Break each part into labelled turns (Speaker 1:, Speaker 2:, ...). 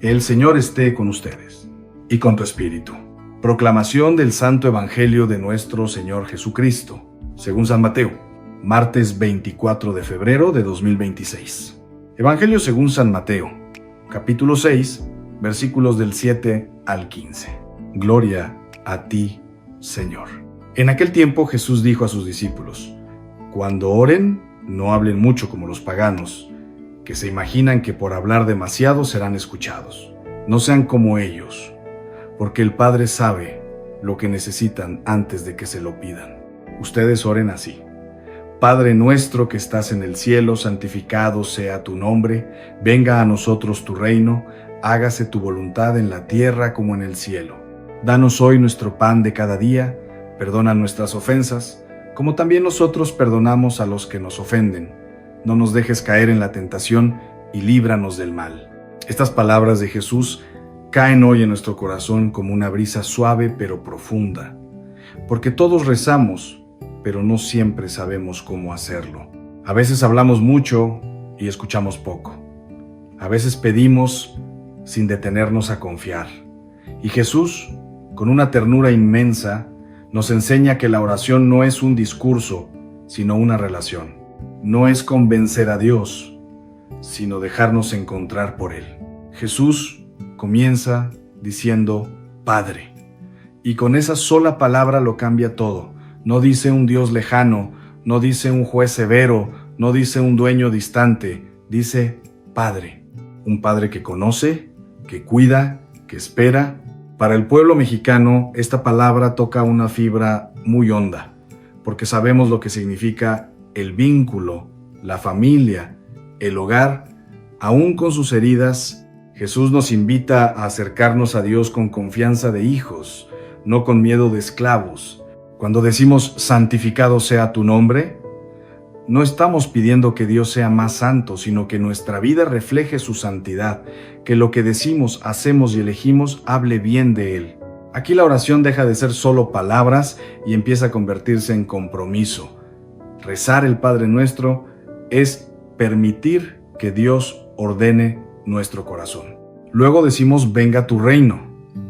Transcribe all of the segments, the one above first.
Speaker 1: El Señor esté con ustedes y con tu espíritu. Proclamación del Santo Evangelio de nuestro Señor Jesucristo, según San Mateo, martes 24 de febrero de 2026. Evangelio según San Mateo, capítulo 6, versículos del 7 al 15. Gloria a ti, Señor. En aquel tiempo Jesús dijo a sus discípulos: Cuando oren, no hablen mucho como los paganos, que se imaginan que por hablar demasiado serán escuchados. No sean como ellos, porque el Padre sabe lo que necesitan antes de que se lo pidan. Ustedes oren así: Padre nuestro que estás en el cielo, santificado sea tu nombre, venga a nosotros tu reino, hágase tu voluntad en la tierra como en el cielo. Danos hoy nuestro pan de cada día, perdona nuestras ofensas, como también nosotros perdonamos a los que nos ofenden. No nos dejes caer en la tentación y líbranos del mal. Estas palabras de Jesús caen hoy en nuestro corazón como una brisa suave pero profunda, porque todos rezamos, pero no siempre sabemos cómo hacerlo. A veces hablamos mucho y escuchamos poco. A veces pedimos sin detenernos a confiar. Y Jesús, con una ternura inmensa, nos enseña que la oración no es un discurso, sino una relación. No es convencer a Dios, sino dejarnos encontrar por Él. Jesús comienza diciendo Padre, y con esa sola palabra lo cambia todo. No dice un Dios lejano, no dice un juez severo, no dice un dueño distante, dice Padre. Un Padre que conoce, que cuida, que espera. Para el pueblo mexicano, esta palabra toca una fibra muy honda, porque sabemos lo que significa el vínculo, la familia, el hogar. Aún con sus heridas, Jesús nos invita a acercarnos a Dios con confianza de hijos, no con miedo de esclavos. Cuando decimos santificado sea tu nombre, no estamos pidiendo que Dios sea más santo, sino que nuestra vida refleje su santidad, que lo que decimos, hacemos y elegimos hable bien de Él. Aquí la oración deja de ser solo palabras y empieza a convertirse en compromiso. Rezar el Padre Nuestro es permitir que Dios ordene nuestro corazón. Luego decimos venga tu reino.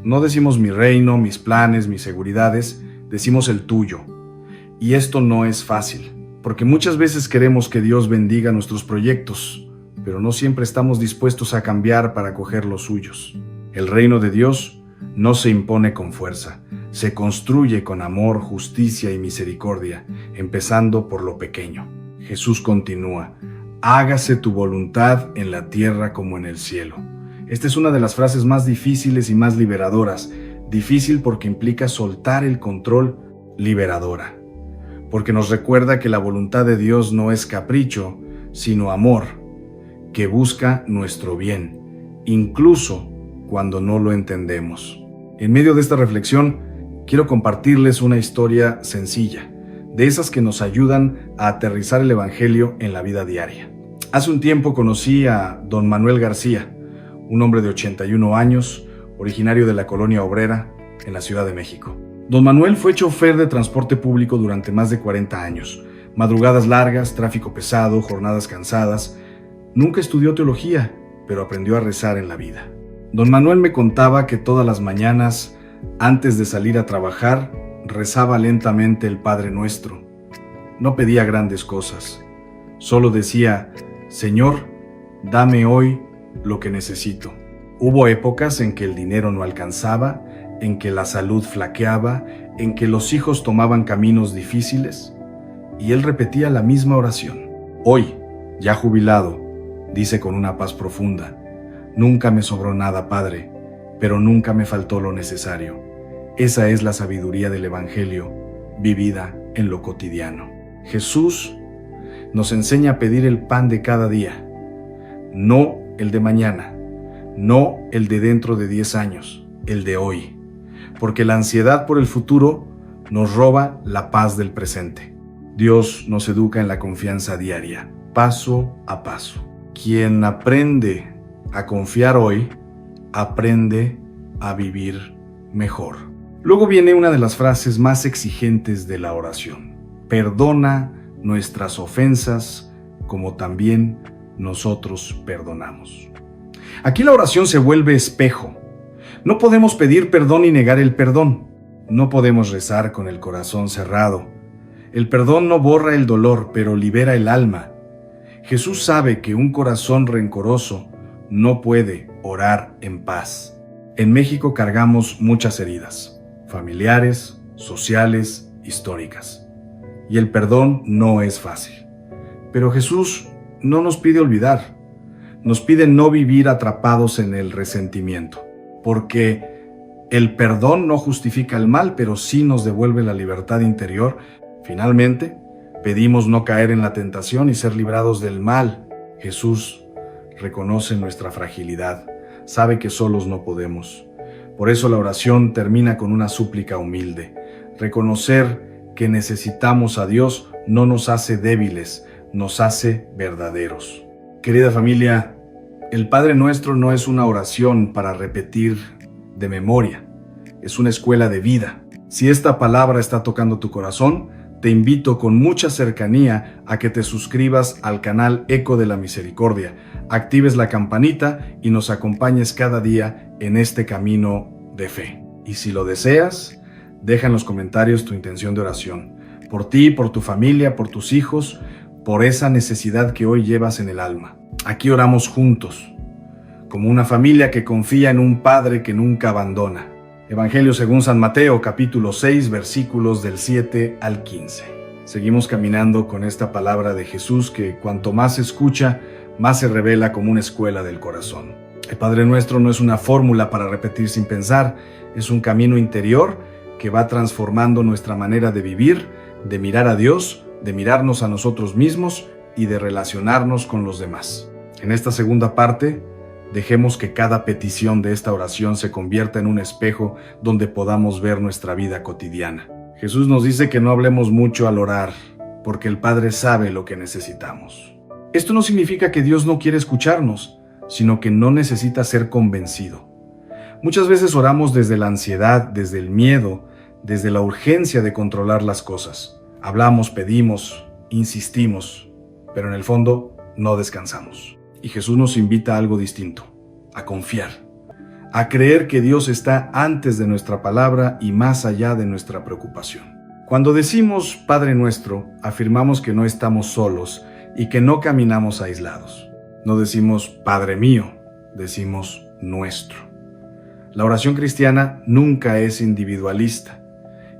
Speaker 1: No decimos mi reino, mis planes, mis seguridades, decimos el tuyo. Y esto no es fácil, porque muchas veces queremos que Dios bendiga nuestros proyectos, pero no siempre estamos dispuestos a cambiar para acoger los suyos. El reino de Dios no se impone con fuerza, se construye con amor, justicia y misericordia, empezando por lo pequeño. Jesús continúa: hágase tu voluntad en la tierra como en el cielo. Esta es una de las frases más difíciles y más liberadoras. Difícil porque implica soltar el control, liberadora, porque nos recuerda que la voluntad de Dios no es capricho, sino amor, que busca nuestro bien, incluso cuando no lo entendemos. En medio de esta reflexión, quiero compartirles una historia sencilla, de esas que nos ayudan a aterrizar el Evangelio en la vida diaria. Hace un tiempo conocí a don Manuel García, un hombre de 81 años, originario de la colonia obrera en la Ciudad de México. Don Manuel fue chofer de transporte público durante más de 40 años. Madrugadas largas, tráfico pesado, jornadas cansadas. Nunca estudió teología, pero aprendió a rezar en la vida. Don Manuel me contaba que todas las mañanas, antes de salir a trabajar, rezaba lentamente el Padre Nuestro. No pedía grandes cosas, solo decía: Señor, dame hoy lo que necesito. Hubo épocas en que el dinero no alcanzaba, en que la salud flaqueaba, en que los hijos tomaban caminos difíciles, y él repetía la misma oración. Hoy, ya jubilado, dice con una paz profunda: nunca me sobró nada, Padre, pero nunca me faltó lo necesario. Esa es la sabiduría del Evangelio, vivida en lo cotidiano. Jesús nos enseña a pedir el pan de cada día, no el de mañana, no el de dentro de 10 años, el de hoy, porque la ansiedad por el futuro nos roba la paz del presente. Dios nos educa en la confianza diaria, paso a paso. Quien aprende a confiar hoy, aprende a vivir mejor. Luego viene una de las frases más exigentes de la oración: perdona nuestras ofensas como también nosotros perdonamos. Aquí la oración se vuelve espejo. No podemos pedir perdón y negar el perdón. No podemos rezar con el corazón cerrado. El perdón no borra el dolor, pero libera el alma. Jesús sabe que un corazón rencoroso no puede orar en paz. En México cargamos muchas heridas, familiares, sociales, históricas. Y el perdón no es fácil. Pero Jesús no nos pide olvidar. Nos pide no vivir atrapados en el resentimiento, porque el perdón no justifica el mal, pero sí nos devuelve la libertad interior. Finalmente, pedimos no caer en la tentación y ser librados del mal. Jesús reconoce nuestra fragilidad, sabe que solos no podemos. Por eso la oración termina con una súplica humilde. Reconocer que necesitamos a Dios no nos hace débiles, nos hace verdaderos. Querida familia, el Padre Nuestro no es una oración para repetir de memoria, es una escuela de vida. Si esta palabra está tocando tu corazón, te invito con mucha cercanía a que te suscribas al canal Eco de la Misericordia, actives la campanita y nos acompañes cada día en este camino de fe. Y si lo deseas, deja en los comentarios tu intención de oración, por ti, por tu familia, por tus hijos, por esa necesidad que hoy llevas en el alma. Aquí oramos juntos, como una familia que confía en un Padre que nunca abandona. Evangelio según San Mateo, capítulo 6, versículos del 7 al 15. Seguimos caminando con esta palabra de Jesús que cuanto más se escucha, más se revela como una escuela del corazón. El Padre Nuestro no es una fórmula para repetir sin pensar, es un camino interior que va transformando nuestra manera de vivir, de mirar a Dios, de mirarnos a nosotros mismos y de relacionarnos con los demás. En esta segunda parte, dejemos que cada petición de esta oración se convierta en un espejo donde podamos ver nuestra vida cotidiana. Jesús nos dice que no hablemos mucho al orar, porque el Padre sabe lo que necesitamos. Esto no significa que Dios no quiere escucharnos, sino que no necesita ser convencido. Muchas veces oramos desde la ansiedad, desde el miedo, desde la urgencia de controlar las cosas. Hablamos, pedimos, insistimos, pero en el fondo no descansamos. Y Jesús nos invita a algo distinto, a confiar, a creer que Dios está antes de nuestra palabra y más allá de nuestra preocupación. Cuando decimos Padre Nuestro, afirmamos que no estamos solos y que no caminamos aislados. No decimos Padre mío, decimos nuestro. La oración cristiana nunca es individualista.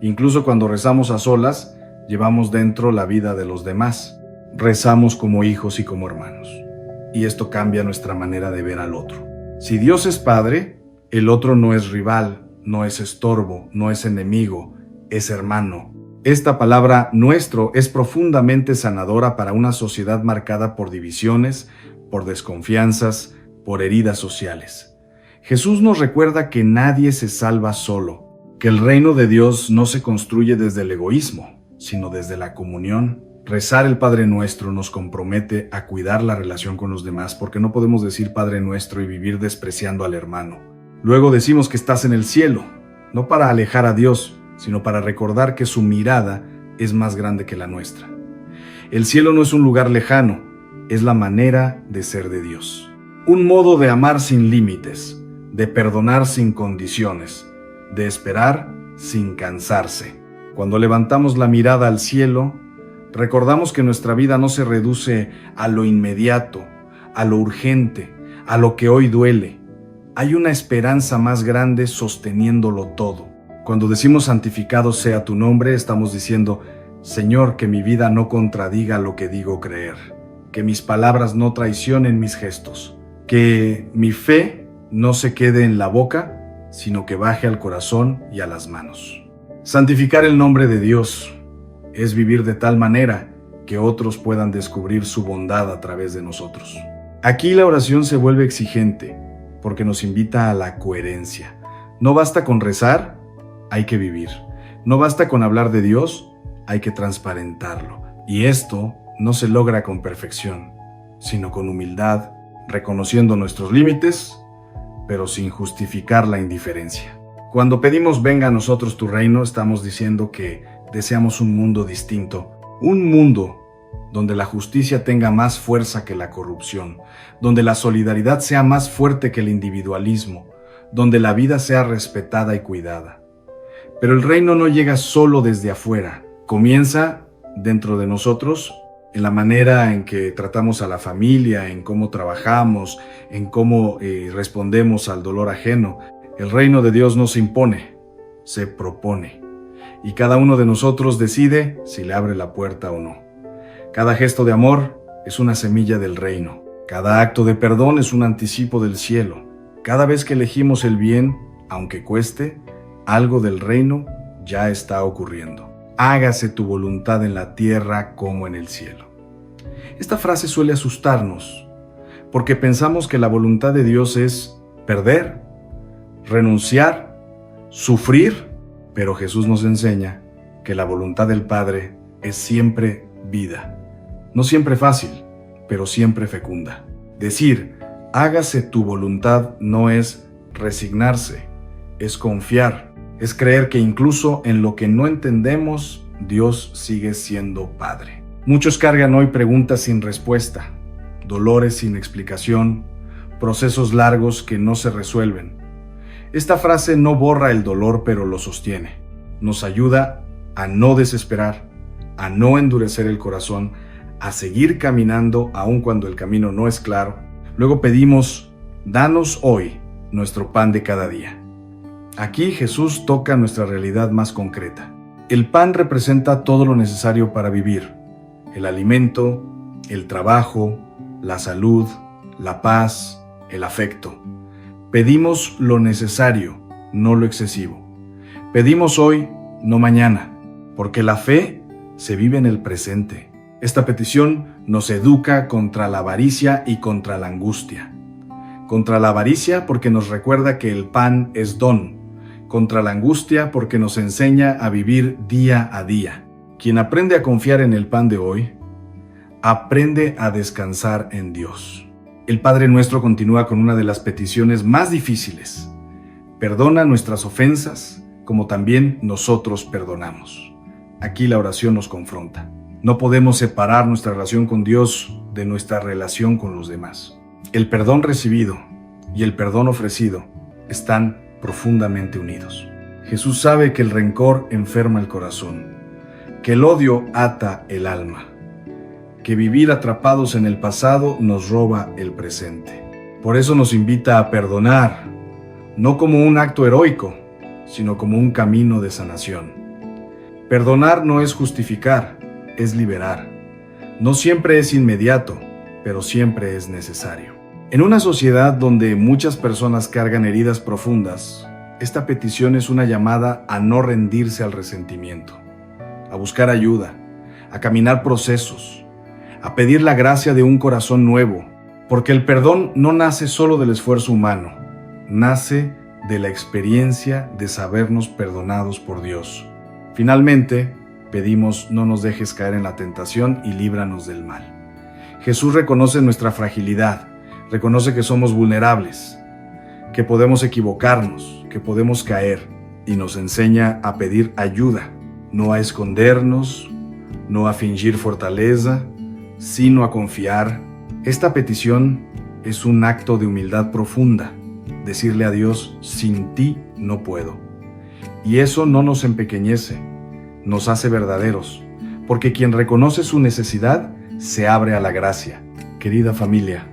Speaker 1: Incluso cuando rezamos a solas, llevamos dentro la vida de los demás. Rezamos como hijos y como hermanos. Y esto cambia nuestra manera de ver al otro. Si Dios es Padre, el otro no es rival, no es estorbo, no es enemigo, es hermano. Esta palabra nuestro es profundamente sanadora para una sociedad marcada por divisiones, por desconfianzas, por heridas sociales. Jesús nos recuerda que nadie se salva solo, que el reino de Dios no se construye desde el egoísmo, sino desde la comunión. Rezar el Padre Nuestro nos compromete a cuidar la relación con los demás, porque no podemos decir Padre Nuestro y vivir despreciando al hermano. Luego decimos que estás en el cielo, no para alejar a Dios, sino para recordar que su mirada es más grande que la nuestra. El cielo no es un lugar lejano, es la manera de ser de Dios. Un modo de amar sin límites, de perdonar sin condiciones, de esperar sin cansarse. Cuando levantamos la mirada al cielo, recordamos que nuestra vida no se reduce a lo inmediato, a lo urgente, a lo que hoy duele. Hay una esperanza más grande sosteniéndolo todo. Cuando decimos santificado sea tu nombre, estamos diciendo, Señor, que mi vida no contradiga lo que digo creer, que mis palabras no traicionen mis gestos, que mi fe no se quede en la boca, sino que baje al corazón y a las manos. Santificar el nombre de Dios es vivir de tal manera que otros puedan descubrir su bondad a través de nosotros. Aquí la oración se vuelve exigente porque nos invita a la coherencia. No basta con rezar, hay que vivir. No basta con hablar de Dios, hay que transparentarlo. Y esto no se logra con perfección, sino con humildad, reconociendo nuestros límites, pero sin justificar la indiferencia. Cuando pedimos venga a nosotros tu reino, estamos diciendo que deseamos un mundo distinto, un mundo donde la justicia tenga más fuerza que la corrupción, donde la solidaridad sea más fuerte que el individualismo, donde la vida sea respetada y cuidada. Pero el reino no llega solo desde afuera, comienza dentro de nosotros, en la manera en que tratamos a la familia, en cómo trabajamos, en cómo respondemos al dolor ajeno. El reino de Dios no se impone, se propone. Y cada uno de nosotros decide si le abre la puerta o no. Cada gesto de amor es una semilla del reino. Cada acto de perdón es un anticipo del cielo. Cada vez que elegimos el bien, aunque cueste, algo del reino ya está ocurriendo. Hágase tu voluntad en la tierra como en el cielo. Esta frase suele asustarnos, porque pensamos que la voluntad de Dios es perder, renunciar, sufrir, pero Jesús nos enseña que la voluntad del Padre es siempre vida. No siempre fácil, pero siempre fecunda. Decir, hágase tu voluntad no es resignarse, es confiar. Es creer que incluso en lo que no entendemos, Dios sigue siendo Padre. Muchos cargan hoy preguntas sin respuesta, dolores sin explicación, procesos largos que no se resuelven. Esta frase no borra el dolor, pero lo sostiene. Nos ayuda a no desesperar, a no endurecer el corazón, a seguir caminando aun cuando el camino no es claro. Luego pedimos, danos hoy nuestro pan de cada día. Aquí Jesús toca nuestra realidad más concreta. El pan representa todo lo necesario para vivir: el alimento, el trabajo, la salud, la paz, el afecto. Pedimos lo necesario, no lo excesivo. Pedimos hoy, no mañana, porque la fe se vive en el presente. Esta petición nos educa contra la avaricia y contra la angustia. Contra la avaricia porque nos recuerda que el pan es don. Contra la angustia porque nos enseña a vivir día a día. Quien aprende a confiar en el pan de hoy, aprende a descansar en Dios. El Padre Nuestro continúa con una de las peticiones más difíciles. Perdona nuestras ofensas, como también nosotros perdonamos. Aquí la oración nos confronta. No podemos separar nuestra relación con Dios de nuestra relación con los demás. El perdón recibido y el perdón ofrecido están profundamente unidos. Jesús sabe que el rencor enferma el corazón, que el odio ata el alma, que vivir atrapados en el pasado nos roba el presente. Por eso nos invita a perdonar, no como un acto heroico, sino como un camino de sanación. Perdonar no es justificar, es liberar. No siempre es inmediato, pero siempre es necesario. En una sociedad donde muchas personas cargan heridas profundas, esta petición es una llamada a no rendirse al resentimiento, a buscar ayuda, a caminar procesos, a pedir la gracia de un corazón nuevo, porque el perdón no nace solo del esfuerzo humano, nace de la experiencia de sabernos perdonados por Dios. Finalmente, pedimos no nos dejes caer en la tentación y líbranos del mal. Jesús reconoce nuestra fragilidad, reconoce que somos vulnerables, que podemos equivocarnos, que podemos caer, y nos enseña a pedir ayuda, no a escondernos, no a fingir fortaleza, sino a confiar. Esta petición es un acto de humildad profunda, decirle a Dios, sin ti no puedo. Y eso no nos empequeñece, nos hace verdaderos, porque quien reconoce su necesidad se abre a la gracia. Querida familia,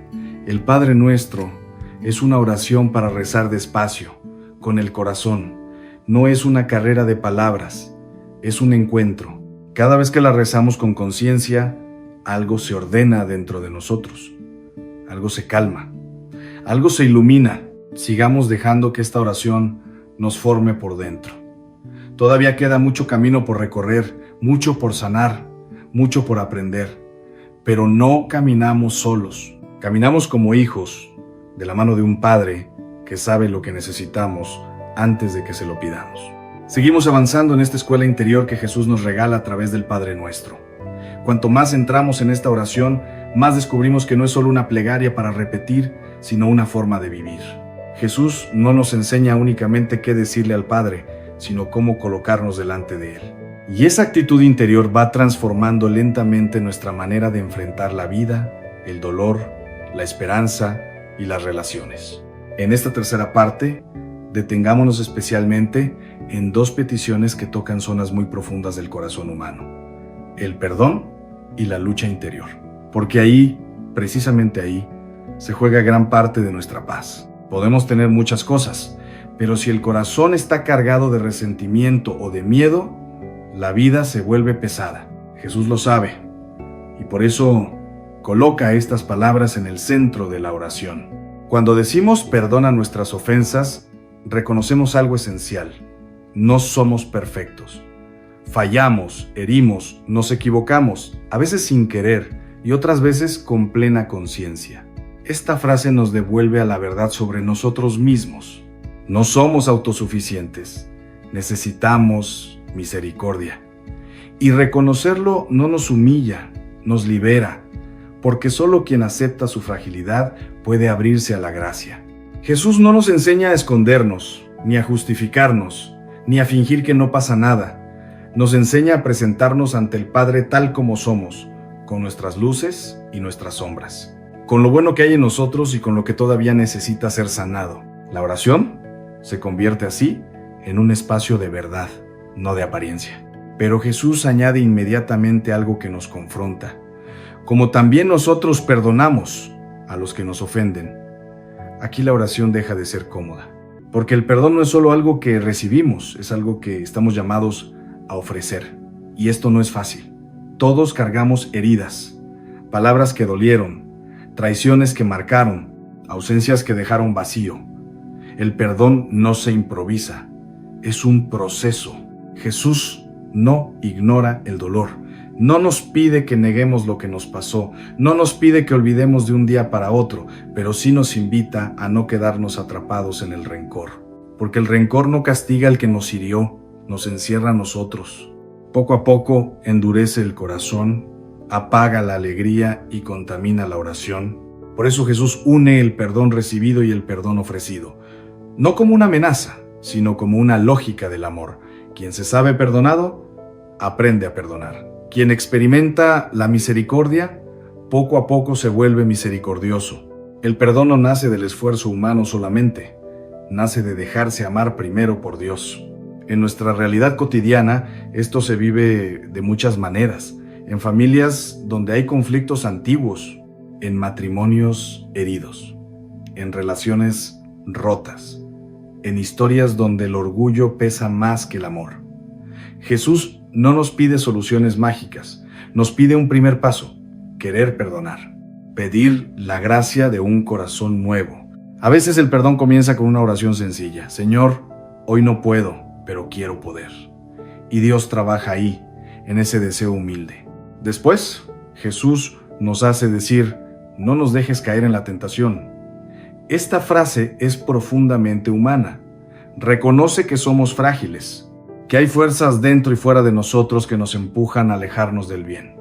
Speaker 1: el Padre Nuestro es una oración para rezar despacio, con el corazón. No es una carrera de palabras, es un encuentro. Cada vez que la rezamos con conciencia, algo se ordena dentro de nosotros, algo se calma, algo se ilumina. Sigamos dejando que esta oración nos forme por dentro. Todavía queda mucho camino por recorrer, mucho por sanar, mucho por aprender, pero no caminamos solos. Caminamos como hijos, de la mano de un Padre que sabe lo que necesitamos antes de que se lo pidamos. Seguimos avanzando en esta escuela interior que Jesús nos regala a través del Padre Nuestro. Cuanto más entramos en esta oración, más descubrimos que no es solo una plegaria para repetir, sino una forma de vivir. Jesús no nos enseña únicamente qué decirle al Padre, sino cómo colocarnos delante de Él. Y esa actitud interior va transformando lentamente nuestra manera de enfrentar la vida, el dolor, la esperanza y las relaciones. En esta tercera parte, detengámonos especialmente en dos peticiones que tocan zonas muy profundas del corazón humano: el perdón y la lucha interior. Porque ahí, precisamente ahí, se juega gran parte de nuestra paz. Podemos tener muchas cosas, pero si el corazón está cargado de resentimiento o de miedo, la vida se vuelve pesada. Jesús lo sabe, y por eso coloca estas palabras en el centro de la oración. Cuando decimos perdona nuestras ofensas, reconocemos algo esencial: no somos perfectos. Fallamos, herimos, nos equivocamos, a veces sin querer y otras veces con plena conciencia. Esta frase nos devuelve a la verdad sobre nosotros mismos. No somos autosuficientes, necesitamos misericordia. Y reconocerlo no nos humilla, nos libera, porque solo quien acepta su fragilidad puede abrirse a la gracia. Jesús no nos enseña a escondernos, ni a justificarnos, ni a fingir que no pasa nada. Nos enseña a presentarnos ante el Padre tal como somos, con nuestras luces y nuestras sombras, con lo bueno que hay en nosotros y con lo que todavía necesita ser sanado. La oración se convierte así en un espacio de verdad, no de apariencia. Pero Jesús añade inmediatamente algo que nos confronta: como también nosotros perdonamos a los que nos ofenden. Aquí la oración deja de ser cómoda, porque el perdón no es solo algo que recibimos, es algo que estamos llamados a ofrecer. Y esto no es fácil. Todos cargamos heridas, palabras que dolieron, traiciones que marcaron, ausencias que dejaron vacío. El perdón no se improvisa, es un proceso. Jesús no ignora el dolor, no nos pide que neguemos lo que nos pasó, no nos pide que olvidemos de un día para otro, pero sí nos invita a no quedarnos atrapados en el rencor, porque el rencor no castiga al que nos hirió, nos encierra a nosotros. Poco a poco endurece el corazón, apaga la alegría y contamina la oración. Por eso Jesús une el perdón recibido y el perdón ofrecido, no como una amenaza, sino como una lógica del amor. Quien se sabe perdonado, aprende a perdonar. Quien experimenta la misericordia, poco a poco se vuelve misericordioso. El perdón no nace del esfuerzo humano solamente, nace de dejarse amar primero por Dios. En nuestra realidad cotidiana, esto se vive de muchas maneras. En familias donde hay conflictos antiguos, en matrimonios heridos, en relaciones rotas, en historias donde el orgullo pesa más que el amor. Jesús no nos pide soluciones mágicas, nos pide un primer paso: querer perdonar, pedir la gracia de un corazón nuevo. A veces el perdón comienza con una oración sencilla: Señor, hoy no puedo, pero quiero poder. Y Dios trabaja ahí, en ese deseo humilde. Después, Jesús nos hace decir: no nos dejes caer en la tentación. Esta frase es profundamente humana. Reconoce que somos frágiles, que hay fuerzas dentro y fuera de nosotros que nos empujan a alejarnos del bien.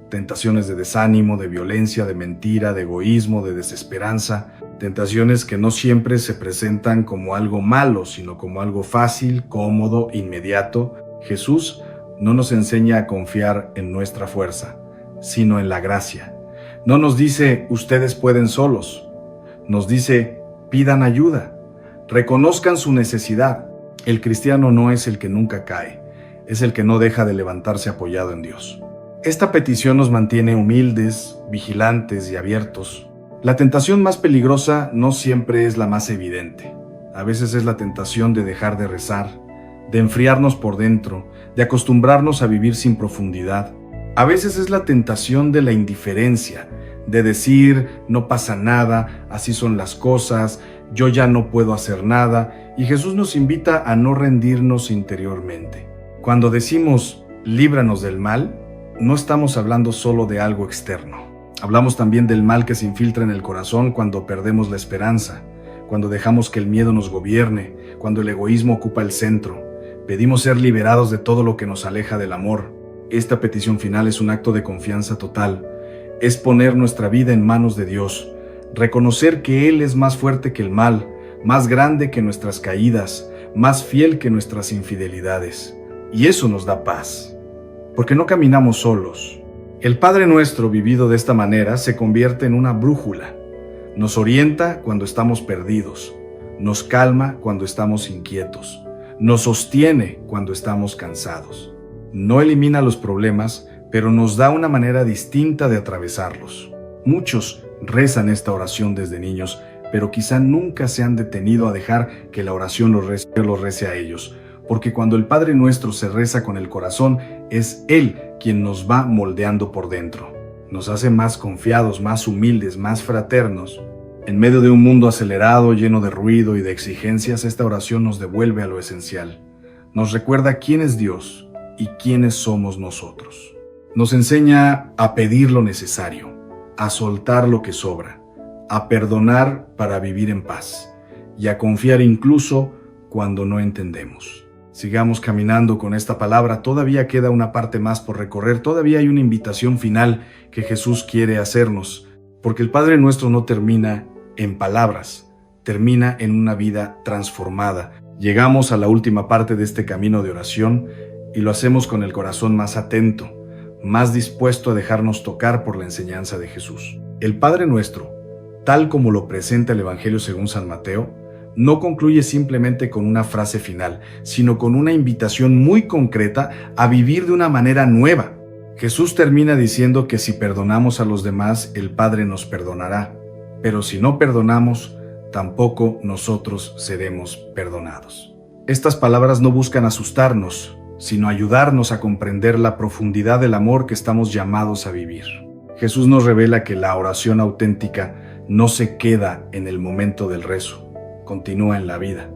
Speaker 1: Tentaciones de desánimo, de violencia, de mentira, de egoísmo, de desesperanza. Tentaciones que no siempre se presentan como algo malo, sino como algo fácil, cómodo, inmediato. Jesús no nos enseña a confiar en nuestra fuerza, sino en la gracia. No nos dice: ustedes pueden solos. Nos dice: pidan ayuda, reconozcan su necesidad. El cristiano no es el que nunca cae, es el que no deja de levantarse apoyado en Dios. Esta petición nos mantiene humildes, vigilantes y abiertos. La tentación más peligrosa no siempre es la más evidente. A veces es la tentación de dejar de rezar, de enfriarnos por dentro, de acostumbrarnos a vivir sin profundidad. A veces es la tentación de la indiferencia, de decir: no pasa nada, así son las cosas, yo ya no puedo hacer nada. Y Jesús nos invita a no rendirnos interiormente. Cuando decimos líbranos del mal, no estamos hablando solo de algo externo. Hablamos también del mal que se infiltra en el corazón cuando perdemos la esperanza, cuando dejamos que el miedo nos gobierne, cuando el egoísmo ocupa el centro. Pedimos ser liberados de todo lo que nos aleja del amor. Esta petición final es un acto de confianza total. Es poner nuestra vida en manos de Dios, reconocer que Él es más fuerte que el mal, más grande que nuestras caídas, más fiel que nuestras infidelidades. Y eso nos da paz. porque no caminamos solos. El Padre Nuestro vivido de esta manera se convierte en una brújula. Nos orienta cuando estamos perdidos, nos calma cuando estamos inquietos, nos sostiene cuando estamos cansados. No elimina los problemas, pero nos da una manera distinta de atravesarlos. Muchos rezan esta oración desde niños, pero quizá nunca se han detenido a dejar que la oración los rece a ellos, porque cuando el Padre Nuestro se reza con el corazón, es Él quien nos va moldeando por dentro. Nos hace más confiados, más humildes, más fraternos. En medio de un mundo acelerado, lleno de ruido y de exigencias, esta oración nos devuelve a lo esencial. Nos recuerda quién es Dios y quiénes somos nosotros. Nos enseña a pedir lo necesario, a soltar lo que sobra, a perdonar para vivir en paz y a confiar incluso cuando no entendemos. Sigamos caminando con esta palabra, todavía queda una parte más por recorrer, todavía hay una invitación final que Jesús quiere hacernos, porque el Padre Nuestro no termina en palabras, termina en una vida transformada. Llegamos a la última parte de este camino de oración y lo hacemos con el corazón más atento, más dispuesto a dejarnos tocar por la enseñanza de Jesús. El Padre Nuestro, tal como lo presenta el Evangelio según San Mateo, no concluye simplemente con una frase final, sino con una invitación muy concreta a vivir de una manera nueva. Jesús termina diciendo que si perdonamos a los demás, el Padre nos perdonará, pero si no perdonamos, tampoco nosotros seremos perdonados. Estas palabras no buscan asustarnos, sino ayudarnos a comprender la profundidad del amor que estamos llamados a vivir. Jesús nos revela que la oración auténtica no se queda en el momento del rezo, continúa en la vida,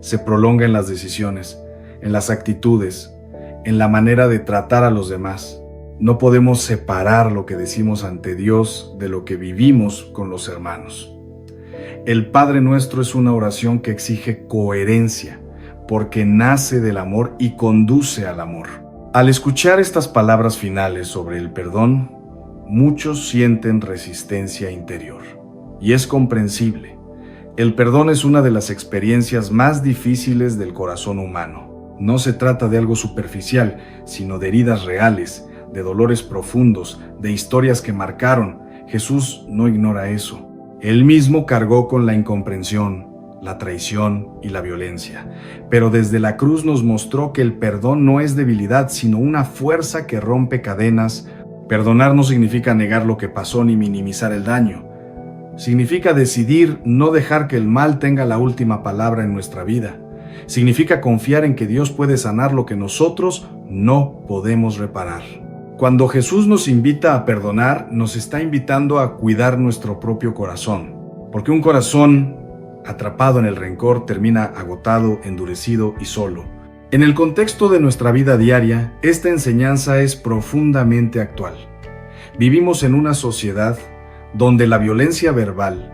Speaker 1: se prolonga en las decisiones, en las actitudes, en la manera de tratar a los demás. No podemos separar lo que decimos ante Dios de lo que vivimos con los hermanos. El Padre Nuestro es una oración que exige coherencia, porque nace del amor y conduce al amor. Al escuchar estas palabras finales sobre el perdón, muchos sienten resistencia interior. Y es comprensible. El perdón es una de las experiencias más difíciles del corazón humano. No se trata de algo superficial, sino de heridas reales, de dolores profundos, de historias que marcaron. Jesús no ignora eso. Él mismo cargó con la incomprensión, la traición y la violencia. Pero desde la cruz nos mostró que el perdón no es debilidad, sino una fuerza que rompe cadenas. Perdonar no significa negar lo que pasó ni minimizar el daño. Significa decidir no dejar que el mal tenga la última palabra en nuestra vida. Significa confiar en que Dios puede sanar lo que nosotros no podemos reparar. Cuando Jesús nos invita a perdonar, nos está invitando a cuidar nuestro propio corazón, porque un corazón atrapado en el rencor termina agotado, endurecido y solo. En el contexto de nuestra vida diaria, esta enseñanza es profundamente actual. Vivimos en una sociedad donde la violencia verbal,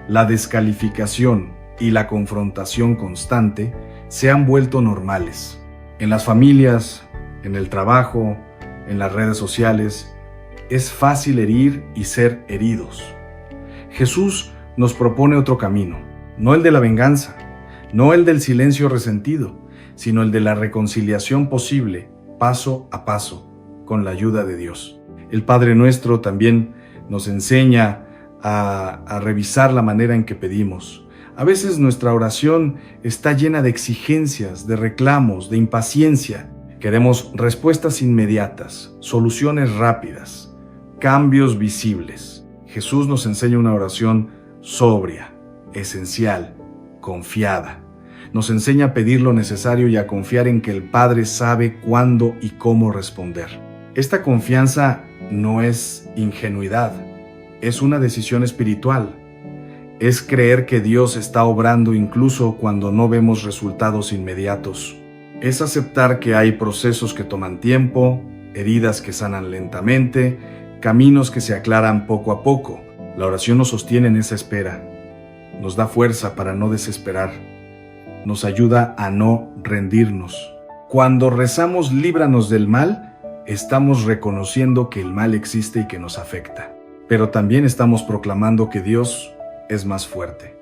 Speaker 1: la descalificación y la confrontación constante se han vuelto normales. En las familias, en el trabajo, en las redes sociales, es fácil herir y ser heridos. Jesús nos propone otro camino, no el de la venganza, no el del silencio resentido, sino el de la reconciliación posible, paso a paso, con la ayuda de Dios. El Padre Nuestro también nos enseña a revisar la manera en que pedimos. A veces nuestra oración está llena de exigencias, de reclamos, de impaciencia. Queremos respuestas inmediatas, soluciones rápidas, cambios visibles. Jesús nos enseña una oración sobria, esencial, confiada. Nos enseña a pedir lo necesario y a confiar en que el Padre sabe cuándo y cómo responder. Esta confianza no es ingenuidad, es una decisión espiritual. Es creer que Dios está obrando incluso cuando no vemos resultados inmediatos. Es aceptar que hay procesos que toman tiempo, heridas que sanan lentamente, caminos que se aclaran poco a poco. La oración nos sostiene en esa espera, nos da fuerza para no desesperar, nos ayuda a no rendirnos. Cuando rezamos líbranos del mal, estamos reconociendo que el mal existe y que nos afecta, pero también estamos proclamando que Dios es más fuerte,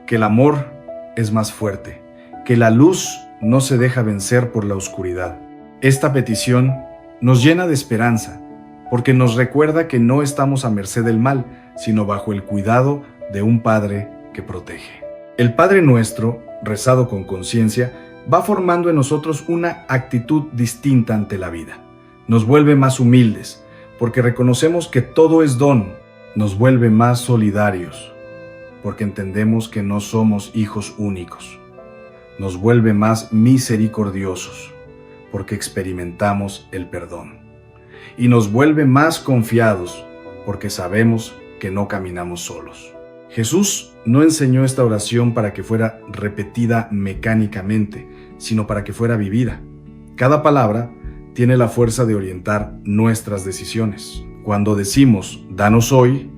Speaker 1: que el amor es más fuerte, que la luz no se deja vencer por la oscuridad. Esta petición Nos llena de esperanza, porque nos recuerda que no estamos a merced del mal, sino bajo el cuidado de un Padre que protege. El Padre Nuestro, rezado con conciencia, va formando en nosotros una actitud distinta ante la vida. Nos vuelve más humildes, porque reconocemos que todo es don. Nos vuelve más solidarios, porque entendemos que no somos hijos únicos. Nos vuelve más misericordiosos, porque experimentamos el perdón. Y nos vuelve más confiados, porque sabemos que no caminamos solos. Jesús no enseñó esta oración para que fuera repetida mecánicamente, sino para que fuera vivida. Cada palabra tiene la fuerza de orientar nuestras decisiones. Cuando decimos, danos hoy,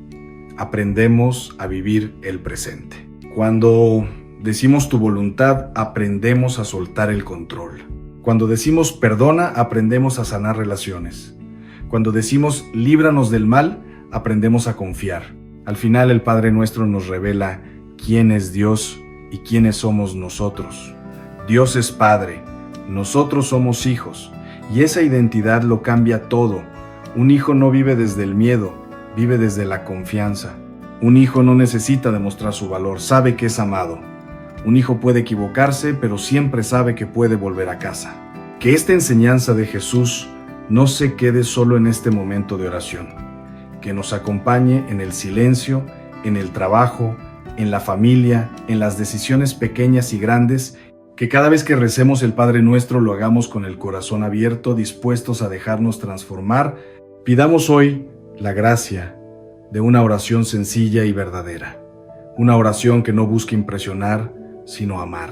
Speaker 1: aprendemos a vivir el presente. Cuando decimos tu voluntad, aprendemos a soltar el control. Cuando decimos perdona, aprendemos a sanar relaciones. Cuando decimos líbranos del mal, aprendemos a confiar. Al final el Padre Nuestro nos revela quién es Dios y quiénes somos nosotros. Dios es Padre, nosotros somos hijos, y esa identidad lo cambia todo. Un hijo no vive desde el miedo, vive desde la confianza. Un hijo no necesita demostrar su valor, sabe que es amado. Un hijo puede equivocarse, pero siempre sabe que puede volver a casa. Que esta enseñanza de Jesús no se quede solo en este momento de oración, que nos acompañe en el silencio, en el trabajo, en la familia, en las decisiones pequeñas y grandes, que cada vez que recemos el Padre Nuestro lo hagamos con el corazón abierto, dispuestos a dejarnos transformar. Pidamos hoy la gracia de una oración sencilla y verdadera, una oración que no busque impresionar, sino amar,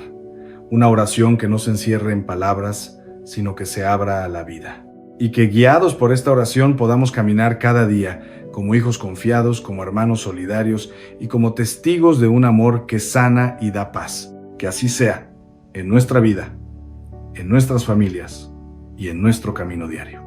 Speaker 1: una oración que no se encierre en palabras, sino que se abra a la vida. Y que guiados por esta oración podamos caminar cada día como hijos confiados, como hermanos solidarios y como testigos de un amor que sana y da paz. Que así sea en nuestra vida, en nuestras familias y en nuestro camino diario.